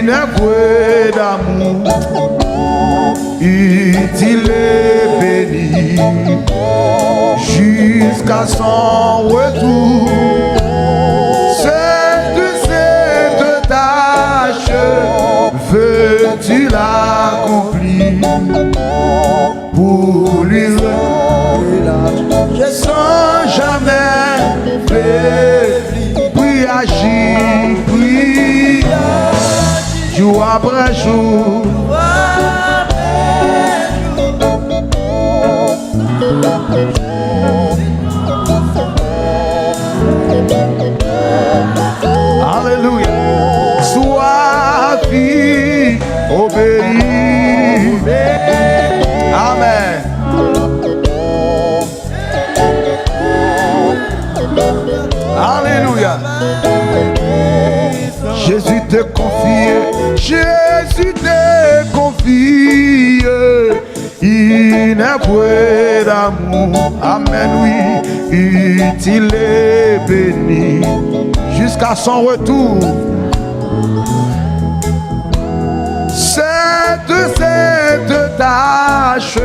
inavoué d'amour, il est béni jusqu'à son retour. Cette tâche, veux-tu l'accomplir pour lui sans jamais faiblir, puis agir, puis jour après jour. Alléluia. Sois fille, obéis. Amen. Alléluia. Jésus te confie, Jésus te confie, inavoué d'amour. Amen, oui, il est béni jusqu'à son retour. Cette tâche,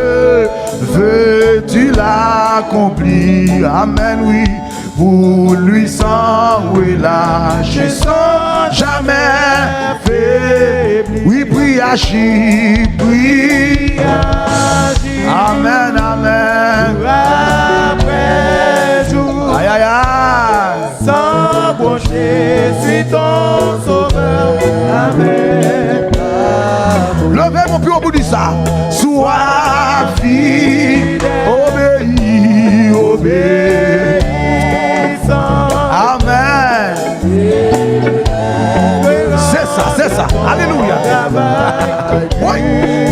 veux-tu l'accomplir? Amen, oui, pour lui sans relâcher, sans jamais faiblir. Oui, puis agir, puis agir. Amen, amen. Après jour, aïe, aïe, aïe. Sans broncher, suis ton sauveur. Amen. Levez mon pied au bout de ça. Sois fidèle, obéis, obéis. Amen. C'est ça. Alléluia. Oui,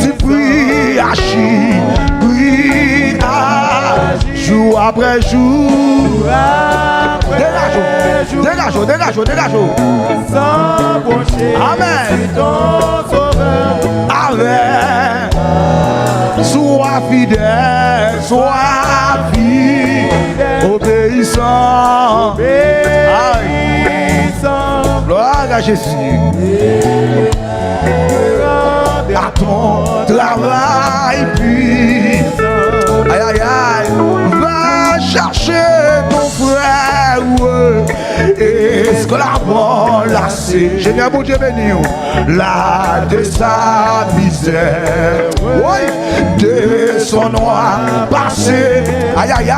tu pries, agis, prie, jour après jour. Dégage. Sans broncher. Amen. Amen. Sois fidèle, obéissant. Gloire à Jésus. À ton travail, puis aïe, va chercher ton frère. Est-ce que la bonne lassée, Seigneur mon Dieu béni, là de sa misère, oui, de son noir passé, aïe,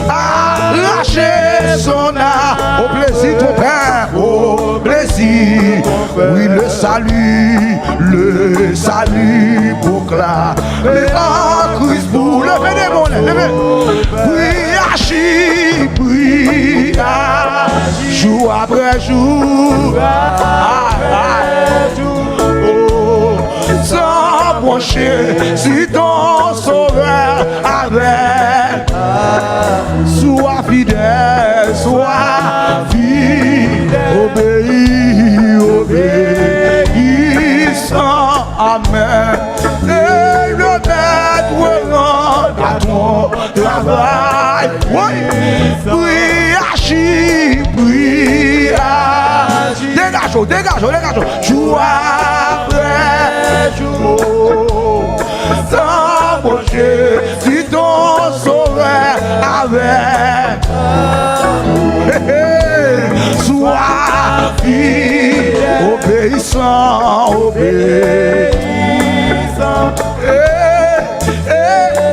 arracher son âme au plaisir ton Père, au plaisir, oui, le salut proclame, en Christ pour lever des monnaies, oui, agis, oui, jour après jour, sans brancher si ton sauveur avec. Sois fidèle, obéissant, amen. Et le maître rend à ton travail, oui, agis, oui, agis. Dégage, jour après jour, sans brancher si ton sauveur avec. Sois fidèle, obéissant.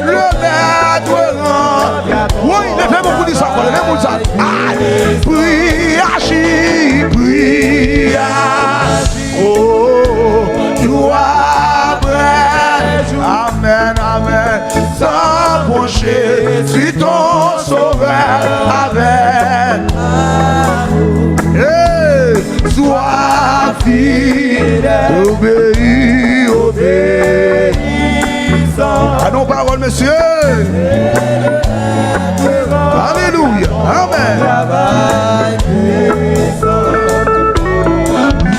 Le maître rend. Oui, levez beaucoup de ça, prie, agis, oh, jour après jour. Amen. Sans brancher, suis ton sauveur avec. Sois fidèle, obéissant. À nos paroles, messieurs. Alléluia. Amen.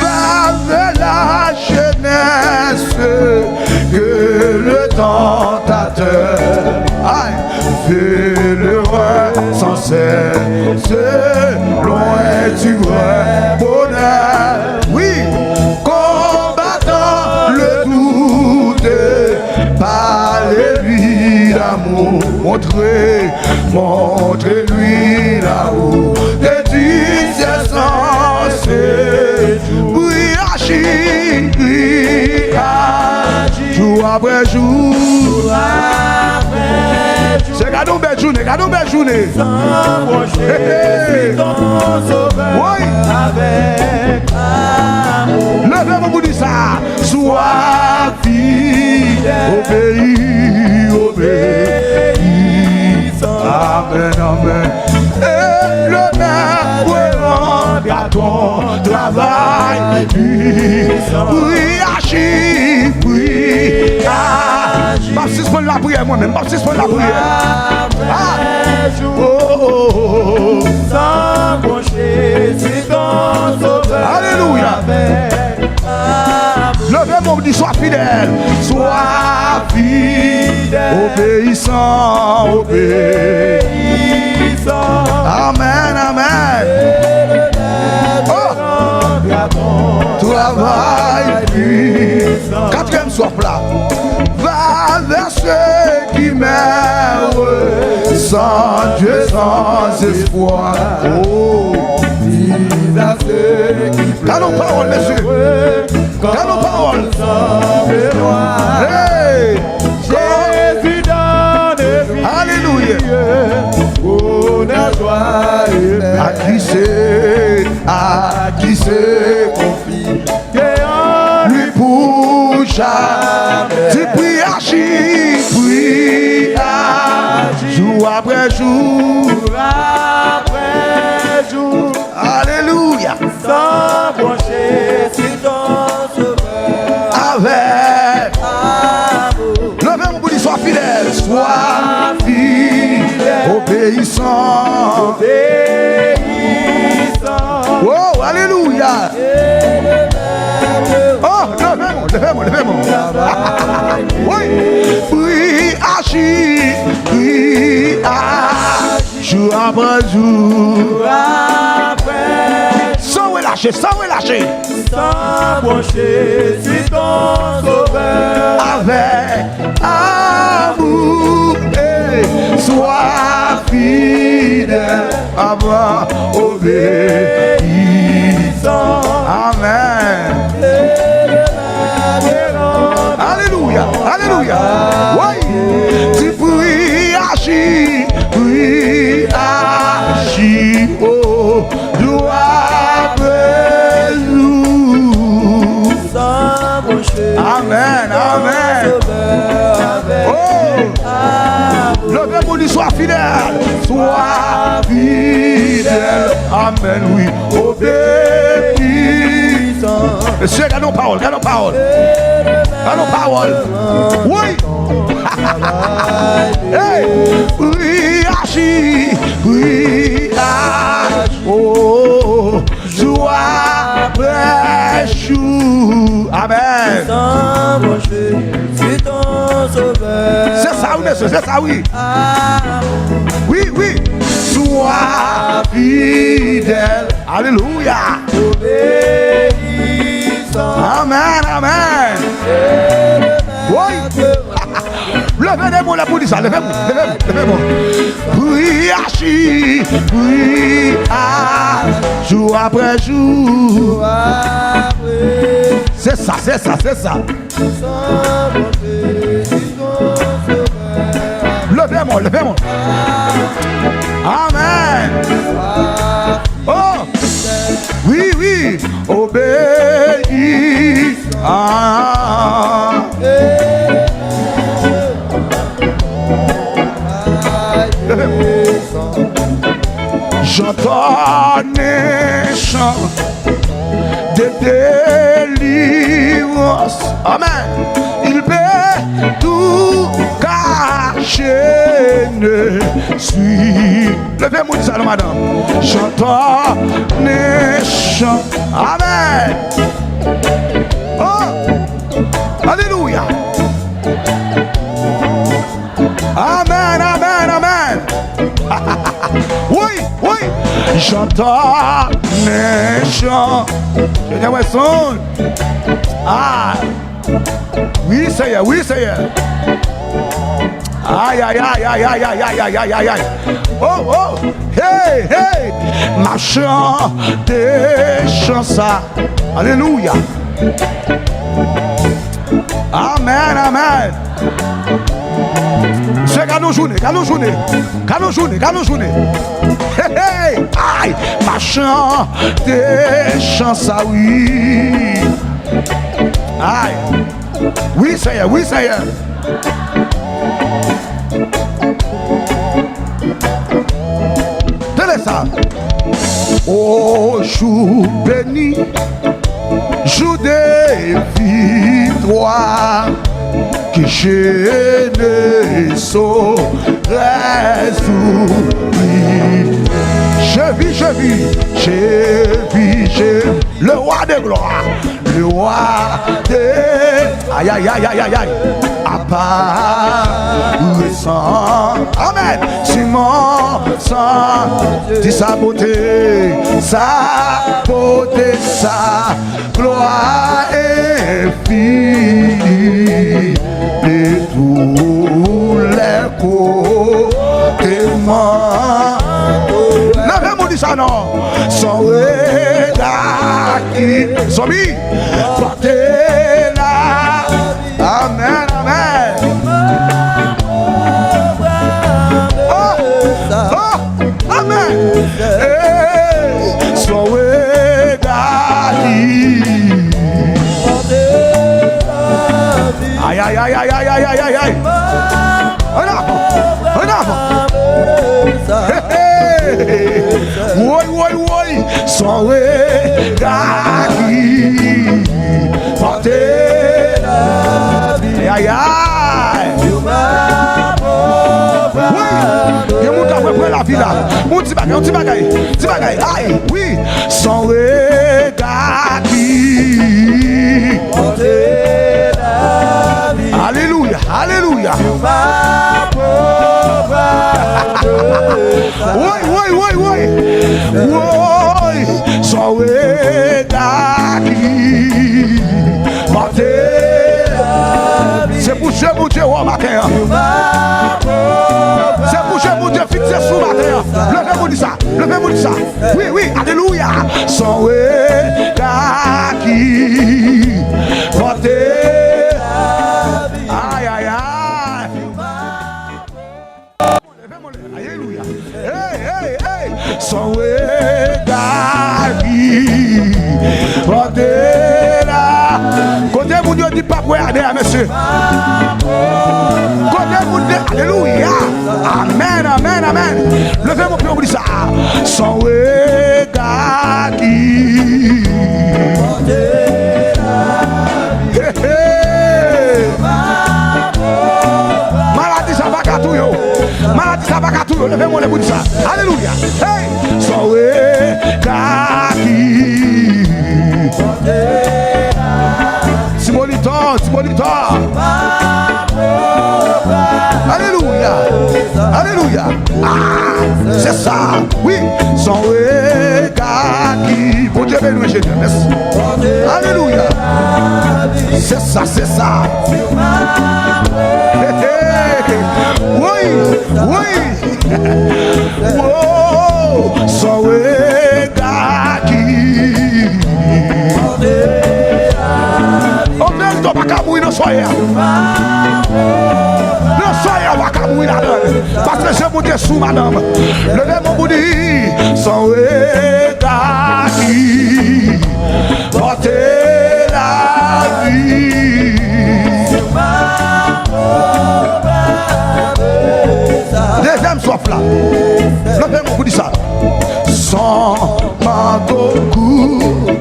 Va vers la jeunesse que le tentateur fait le roi sans cesse, loin du vrai bonheur. Oui, comme montrez-lui là-haut. Et dis c'est censé. Oui, agis, jour après jour. C'est gardons belle journée, gardons belle journée. Oui. Levez-moi pour dire ça. Sois fidèle, obéis. Amen, amen. Et le maître à ton travail. Oui, agis, oui. Baptiste pour la prière moi-même, baptiste pour la prière. Alléluia. Levez mon dit sois fidèle, sois fidèle, obéissant, obéissant. Amen, amen. Oh, travail puissant. Quatrième soif là. Va vers ceux qui meurent sans Dieu, sans espoir. Oh, dis à ceux qui pleurent. Dans nos paroles, messieurs. Dans nos paroles. Hey, Jésus donne vie. Alléluia. Bonheur, joie et paix. À qui c'est confie. Lui pour jamais. Tu pries, agis, prie, jour après jour. Alléluia. Sans brancher sur ton sauveur. Avec amour. Levez mon bout, sois fidèle. Sois fidèle. Obéissant. Obéissant. Oh, alléluia. Oh, levez-moi. Oui, agis, jour après jour. Sans relâcher. Sans brancher sur ton sauveur. Avec amour, sois fidèle, avant obéissant. Amen. Alléluia. Oui. Tu pries, agis. Oh, jour après jour. Amen. Oh, le Bible dit sois fidèle. Amen, oui. Obéissant. Monsieur, regarde nos paroles. Oui. Hey. Oui, agis. Oh, joie, après jour. Amen. C'est ça, oui, monsieur, c'est ça, oui. Oui. Sois fidèle. Alléluia. Amen. Oui. Levez-moi la pour dire ça. Levez-moi. Oui, agis. Jour après jour. C'est ça. Levez-moi. Amen. Oh, oui. Obéis. J'entends les chants de délivrance. Amen. Il peut tout cacher. Ne suis. Levez-moi ça, madame. J'entends les chants. Amen. Oh. Alléluia. Amen. Oui. J'entends les chants. Je dis, ouais, son. Ah. Oui, Seigneur. Aïe, aïe, aïe, aïe, aïe, aïe, aïe, aïe, aïe, aïe, aïe. Oh, oh, hey, hey. Ma chant des chants ça. Alléluia. Amen, amen. C'est cadeau journée, cadeau journée, cadeau journée, cadeau journée. Hey, hey, aïe, ma chant des chants ça, oui. Aïe. Oui, ça y est, oui, ça y est. Tenez ça. Oh, jour béni, jour de victoire, que je ne saurais oublier. Je vis, le roi de gloire, le roi de... Aïe, aïe, aïe, aïe, aïe, aïe. Apparaissant, amen, Simon, sang, dis sa beauté, sa gloire infinie de tous les côtés. Levez-moi, dis ça non, son regard qui sont mis, portez là, amen, amen. Oh, oh, amen. Son regard qui, aïe, aïe, aïe, aïe, aïe, aïe, aïe, aïe, aïe. En avant, en avant. Oui, oui, oui, son regard qui portait la vie. Aïe, aïe. Oui, il y a mon temps après la vie là. Mon petit bagaille, aïe, oui, son regard qui portait la vie. Alléluia, alléluia. Oui, oui, oui, oui. Oui, son regard qui portait la vie. C'est pour Dieu, mon Dieu, oh matin. C'est pour Dieu, mon Dieu, fixé sous matin. Levez-moi dit ça, levez-moi dit ça. Oui, oui, alléluia. Son regard qui portait la vie. Aïe, aïe, aïe. Alléluia. Hey, hey, hey. Son regard qui portait la. Côté mon Dieu dit pas pour regarder, monsieur. Côté mon Dieu, alléluia. Amen, amen, amen. Levez mon pied, on dit ça. Son regard qui portait la. Hey, hey. Maladie, ça va qu'à tout, yo. Maladie, ça va qu'à tout, yo. Levez-moi les bouts de ça. Alléluia. Hey, son regard qui portait la. Timonitor. Alléluia. Alléluia. Ah, c'est ça. Oui, son regard qui. Bon Dieu, béni, Jésus. Merci. Alléluia. C'est ça, c'est ça. Oui, oui. Oh, son regard qui. On ne doit pas camouiller dans soya. Le soya va camouiller là-dedans. Parce que j'ai monté sous madame. Levez mon boudi. Son regard qui portait la vie. Deuxième soif là. Levez mon boudi ça. Son manteau couvre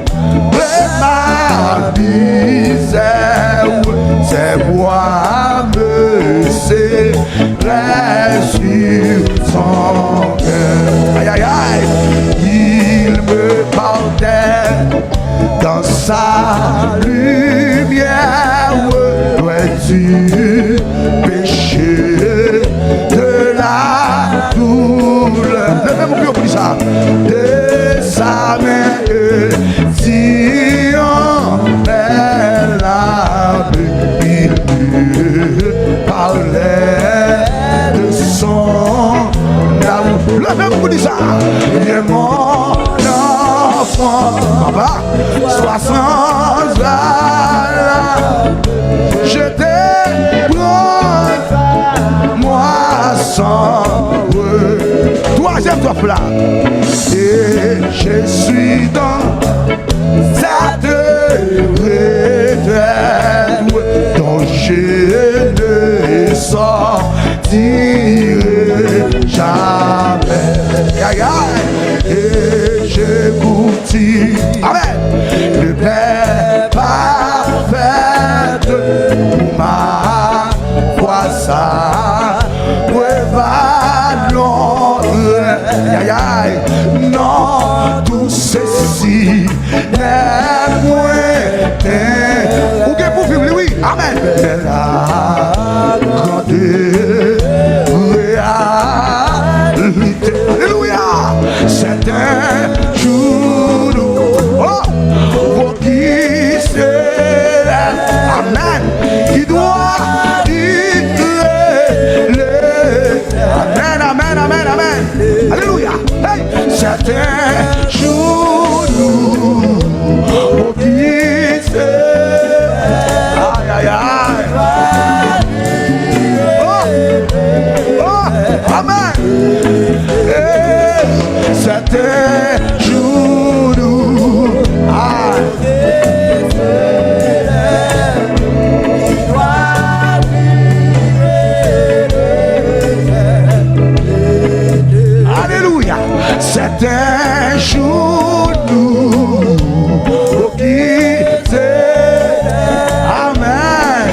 ma misère, c'est moi me serrer sur son cœur. Aïe aïe aïe, Viens mon enfant, papa, sois sans arrêt. Je t'ai moi sans troisième top là. Et je suis dans cette retraite dont je ne sortirai jamais. Et je goûtis, amen, le Père parfait de ma foi, ça non, tout ceci n'est moins. Ou bien pour vivre, oui, amen. Mais la grande réalité, alléluia, c'est un jour pour qui c'est, amen, qui doit amen, amen, amen, amen. Alléluia. Hey, c'est un jour au guise. Aïe, aïe, aïe. Oh, amen. Hey, c'est un jour. C'est un jour pour qui c'est, amen.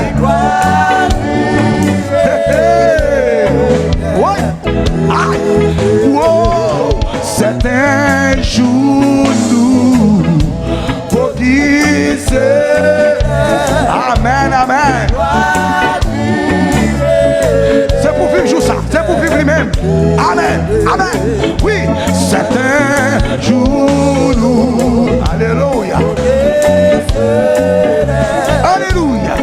C'est un jour pour qui c'est, amen, amen. C'est pour vivre jour ça, c'est pour vivre lui-même. Amen, amen. Oui, c'est un jour. Alléluia. Alléluia.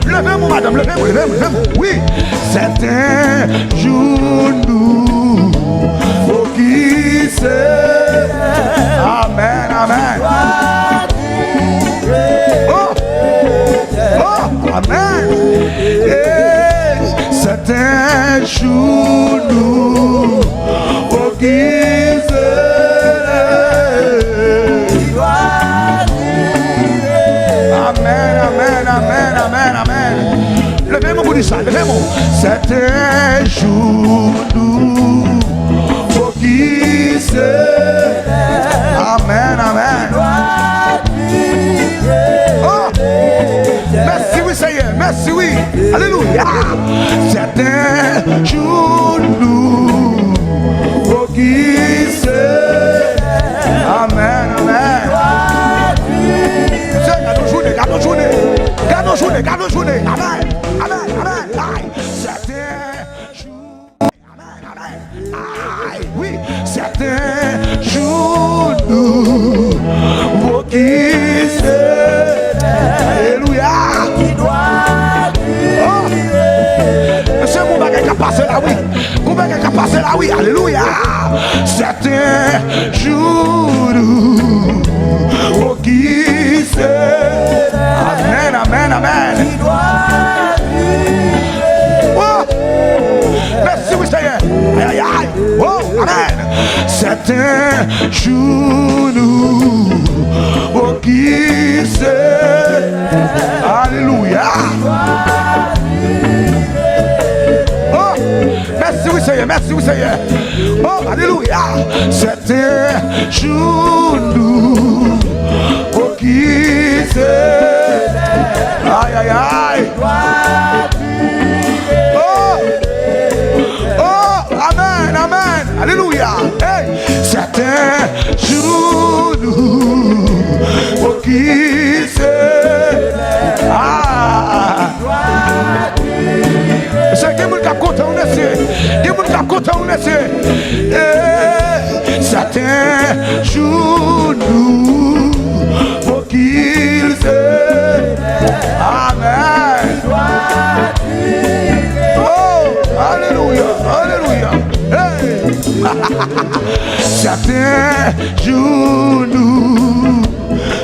Levez-moi, madame, levez-moi, levez-moi. Oui, c'est un jour pour qui c'est. Amen, amen. Amen. C'est un jour pour qui amen, amen, amen, amen, amen. Levez-moi pour dire ça, levez-moi. C'est un jour pour qui amen, amen. Merci, oui, ça y est, merci, oui. Alléluia. C'est un jour pour qui c'est. Amen, amen. Garde nos journées, garde nos journées, garde nos journées. Amen, amen, amen. C'est un jour. Amen, amen. Oui, c'est un jour pour qui c'est. Alléluia. C'est mon bagage qui a passé là, oui. Mon bagage qui a passé là, oui. Alléluia. C'est un jour pour qui c'est. Amen, amen, amen. Oh. Merci, oui, ça y est. Aïe, aïe, aïe. Oh, amen. C'est un jour pour qui c'est. Alléluia. Oh, merci, oui, ça y est, merci, oui, ça y est. Oh, alléluia. C'est un jour pour qui c'est. Aïe, aïe, aïe. Oh, oh, amen, amen. Alléluia. Hey, c'est un jour pour qui c'est. Ah. C'est qui vous content, on essaie. Qui vous content, on essaie. C'est un jour pour qu'il se. Amen. Oh, genou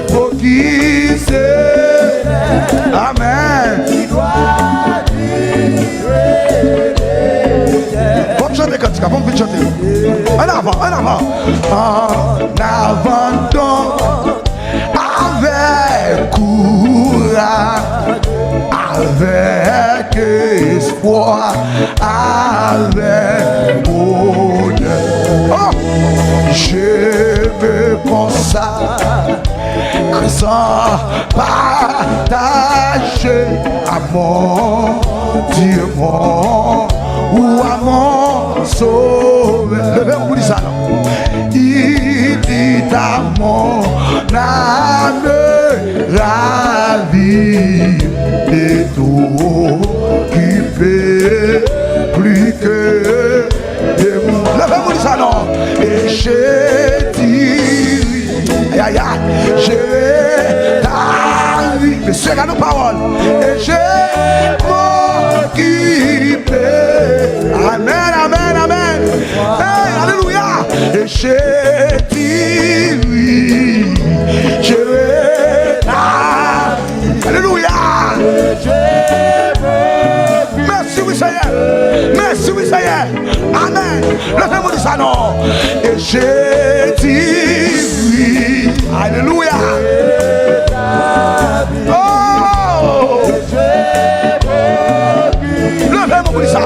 pour qui c'est. Amen. Faut me chanter quand tu vas, faut me chanter. En avant, en avant. En avant donc, avec courage, avec espoir, avec bonheur. Oh, je me consacre sans partager à mon Dieu, ou à mon sauveur. Levez vous dit ça non. Il dit à mon âme ravie et tout qui fait plus que de moi. Levez vous dit ça non. Et j'ai dit, aïe aïe, j'ai ta vie, mais c'est à nos paroles. Et j'ai m'occupé. Amen, amen, amen. Hey, alléluia. Et j'ai dit oui, je vais ta vie. Alléluia. Merci, oui, ça y est. Merci, oui, ça y est. Amen. Levez-moi dit ça, non. Et j'ai dit oui. Alléluia. Oh. Levez-moi pour ça.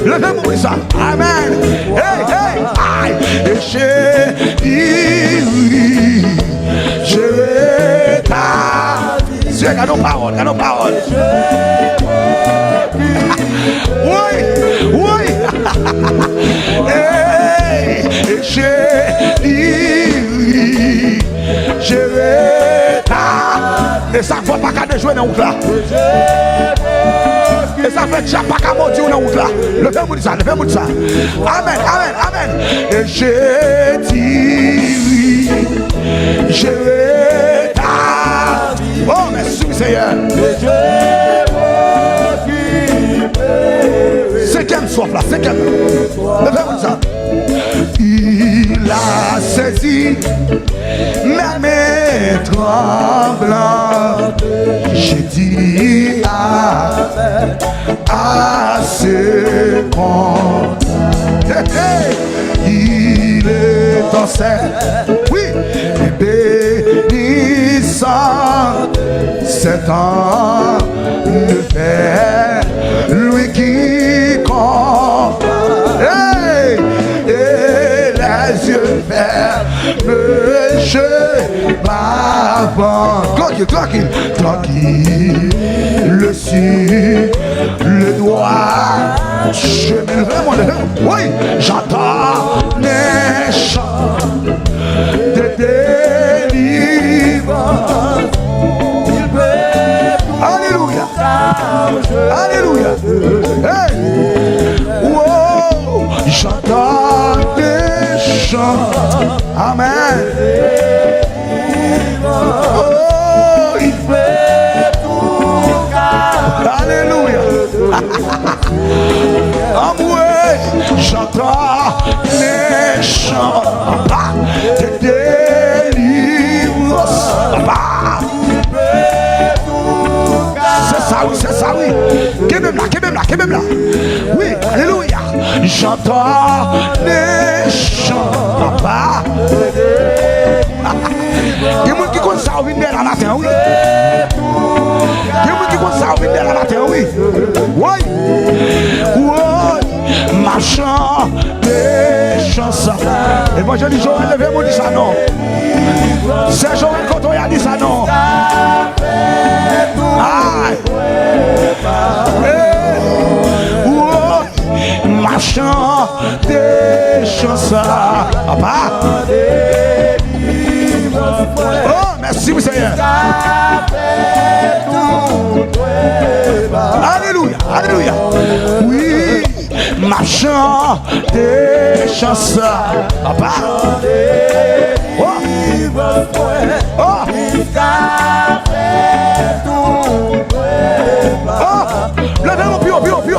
Levez-moi pour ça. Amen. Hey, hey, aïe. Et j'ai dit oui. Je vais ta vie. C'est qu'à nos paroles, à nos paroles. Oui, oui. Hey, et j'ai dit oui. Je vais ta vie. Et ça ne va pas qu'à déjouer dans le là. Et ça fait déjà pas qu'à maudire dans la route là. Levez-moi de ça, levez-moi de ça. Amen, amen, amen. Et j'ai dit oui, je vais ta vie. Oh, merci Seigneur. Cinquième soif là, cinquième. Levez-moi de ça. Il a saisi mes mains tremblantes. J'ai dit à ce compte. Hey, hey. Il est en scène, oui, et bénissant cet homme de fer, lui qui compte. Hey, et les yeux fermés, je m'avance. Tranquille, tranquille, tranquille. Le ciel, le doigt, je me lève, oui, j'entends les chants de délivrance. Alléluia, alléluia. Hey, wow, j'entends les chants. Amen. Oh, il fait tout cas. Alléluia. Amoué, j'entends les chants de délivrance. C'est ça, oui, c'est ça, oui. Qui même là. Oui, alléluia. J'entends les chants, papa. Il y a des gens qui comptent ça au vide de la matin, oui. Il y a des gens qui comptent ça au vide de la matin, oui. Oui. Oui. Marchand des chansons. Évangile Joël, levez-moi dit ça, non. C'est Joël quand on a dit ça, non. Aïe. Marchand des chansons. Papa. Oh, merci, vous Seigneur. Alléluia, alléluia. Oui, marchand des chansons. Papa. Oh. Oh. Oh. Levez-moi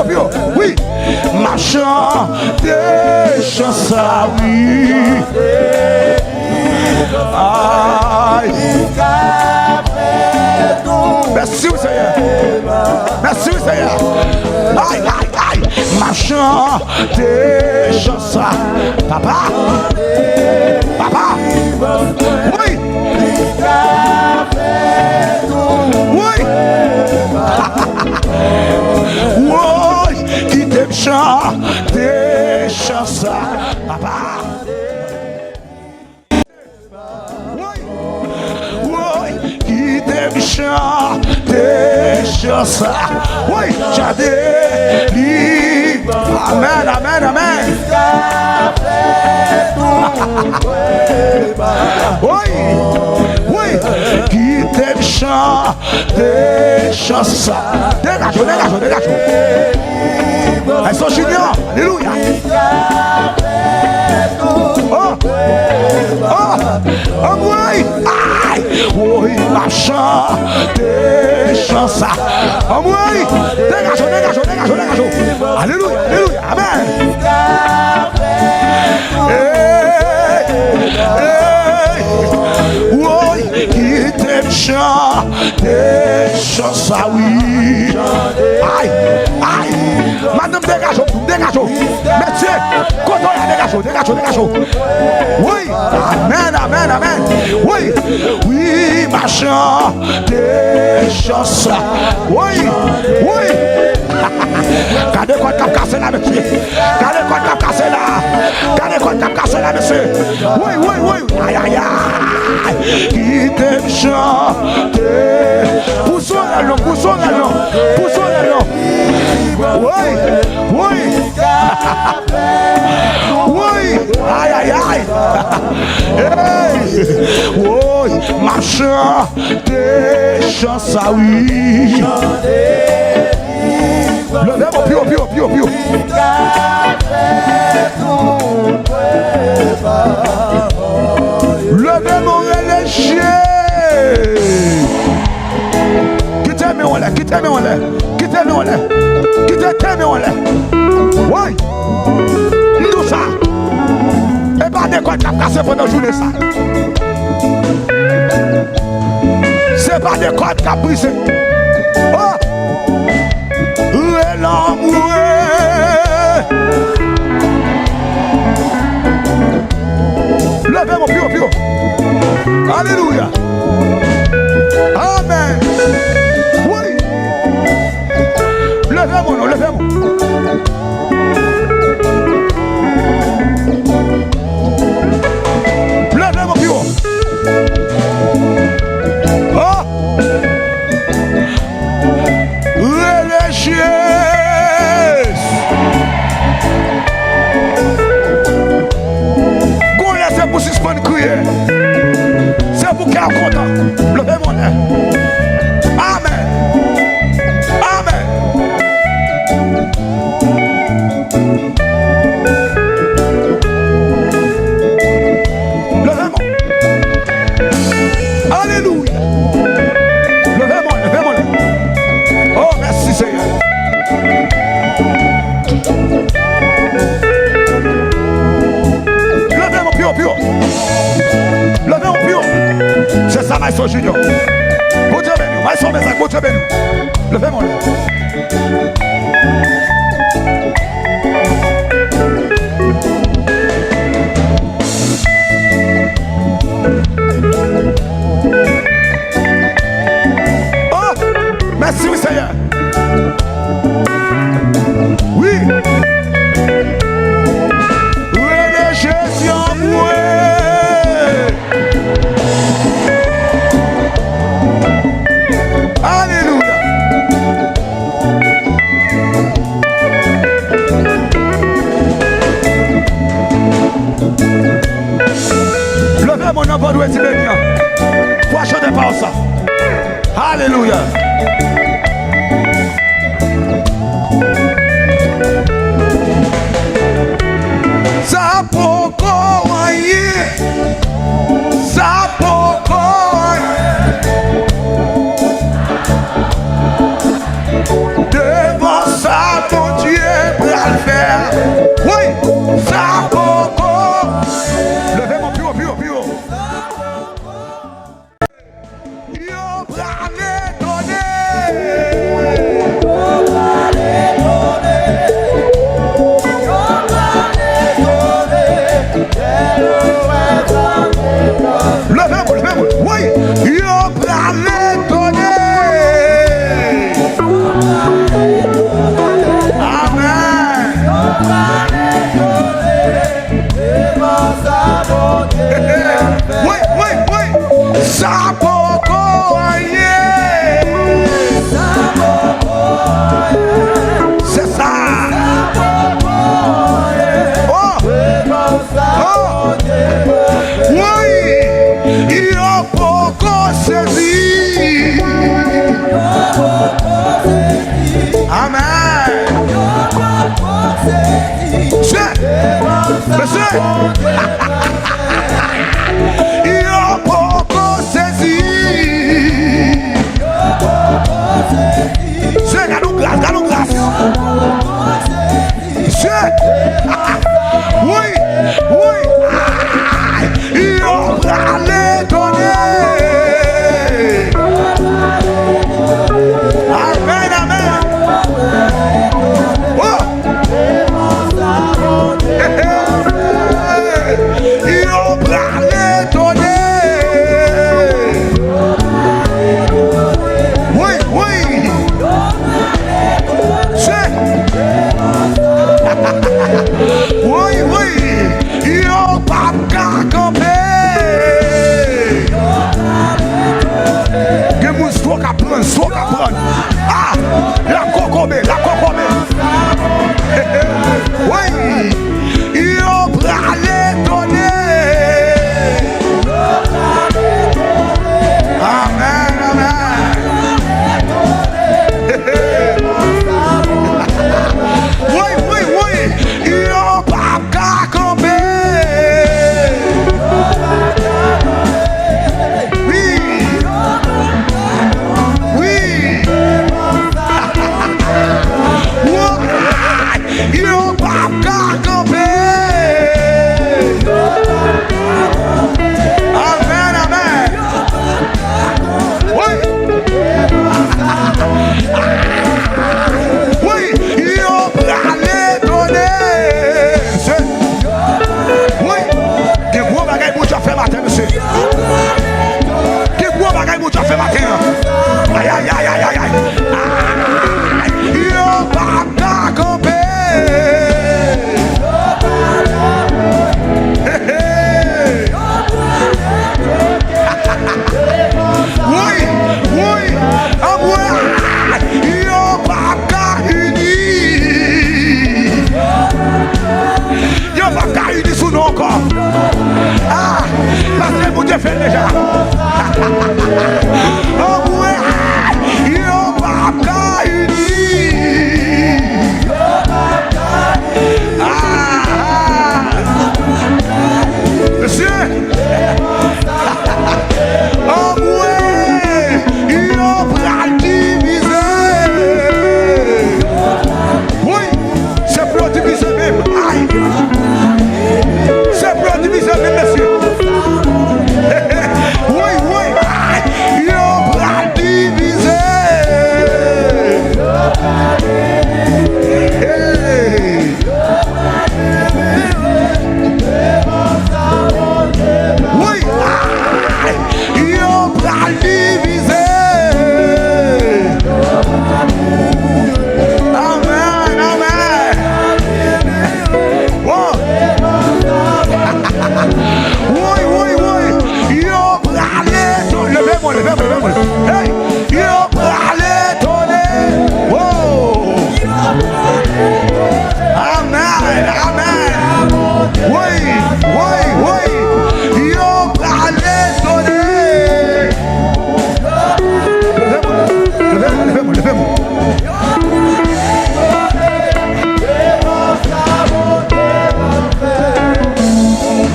pio. Oui, marchand des chansons. Oui. Aïe. Merci au Seigneur. Merci au Seigneur. Aïe, aïe, aïe. Machin, tes chansons. Papa. Papa. Oui. Oui. Oui. Qui t'aime chanter chansons. Papa. Chanter chansons. Oui, chanter libre. Amen, amen, amen. Oui, oui, qui t'aime chanter chansons. Dégage, dégage, dégage. Elles sont juniors. Alléluia. Oh, oh, oh, oui. Oui, ma chanter chansons. Oh, oui. Dégage, dégage, dégage, dégage. Alléluia, alléluia, amen. Oui, qui t'aime chanter chansons, oui. Aïe, aïe. Madame, dégage, dégage. Merci. Côtoya, dégage, dégage, dégage. Oui, amen, amen, amen. Oui, oui, ma chanter chansons. Oui, oui. Gardez quoi de cap cassé là, monsieur. Gardez quoi de cap cassé là. Gardez quoi de cap cassé là, monsieur. Oui, oui, oui. Aïe, aïe, aïe. Qui t'aime chanter. Poussons la langue, poussons la langue. Poussons la langue. Oui, oui. Oui. Aïe, aïe, aïe. Hey. Oui, ma chanter chansons, oui. Levez mon pio, pio, pio, pio. Levez mon relâché. Quittez-moi là, quittez-moi là, quittez-moi là, quittez-moi là. Oui, nous ça. Et pas de quoi t'as cassé pendant la journée ça. C'est pas de quoi t'as brisé. Oh! L'amour. Levez mon pio, pio. Alléluia. Amen. Oui. Levez mon nom, levez mon. Levez mon pio. Oh. Religieux. C'est pour suspendre crier. C'est pour qu'elle est content. Levez mon nez. Amen. Amen. Levez mon. Alléluia. Levez mon nez. Oh, merci Seigneur. Pio. Levez mon pio. C'est ça, Maïso Junior. Bon Dieu béni. Maïso Mézac, bon Dieu béni. Levez mon nez. Oh, merci oui Seigneur. Oui. Alléluia. Levez mon nom pour nous être béni. Pour chanter par ça. Alléluia. Ça pourquoi ça pourquoi devant ça mon Dieu pour le faire. Oui, ça pourquoi. Levez mon pio. Yo poco saisi. C'est galou grâce. C'est. Oui. Yo pralé donner. Amen. Oh. Yo pralé donner. Oui. C'est. Oui. Yo papa camper. Soit qu'à prendre. Ah, la cocombe. Oui, il va aller donner. Amen. Oui, il va pas camper. Yo papa camper. Amen. Oui, yo pralé donner. Oui, que gros bagaille pour tu as fait matin, monsieur. Que gros bagaille pour tu as fait matin. Aïe. Yo papa camper. Oui, yo papa uni. Yo papa uni sous nous encore. Ah, parce que vous te faites déjà. Yo papa uni. Monsieur. Oh ouais, il va diviser. Oui, c'est pour diviser même. Aïe. C'est pour diviser même, monsieur. Oui, il va diviser. Oui, yo pral diviser. Amen. Oh. Oui, yo pral levez-moi. Hey, yo pral donner. Oh. Amen. Oui. Yo pral donner. Levez-moi.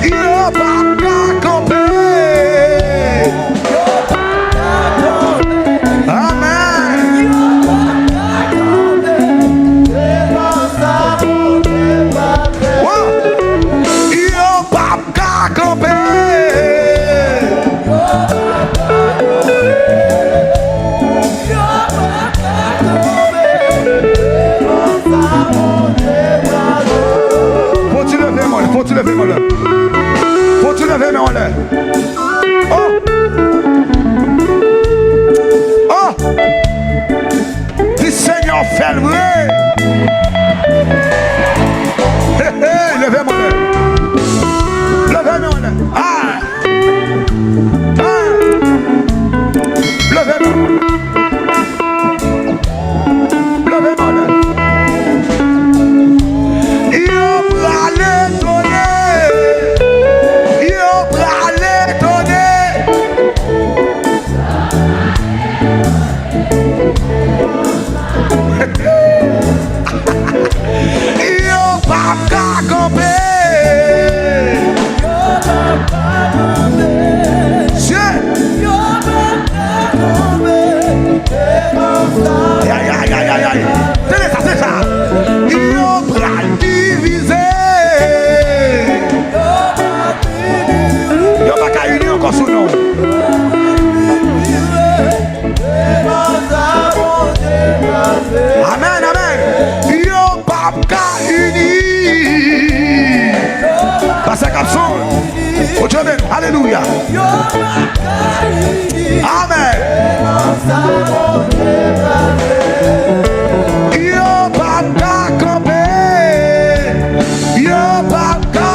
Yo papa camper. Amen. Yo papa camper. Faut tu lever mon l'air. Oh. Le Seigneur fait le vrai. Levez mon l'air. qu'à camper. Aïe, aïe, aïe, aïe, aïe. C'est ça. Ils ont bras divisés. Ils n'ont pas qu'à unir encore sous nous. Amen, amen. Ils n'ont pas qu'à unir. Parce que alléluia. Amen. Yo pas qu'à camper, yo pas qu'à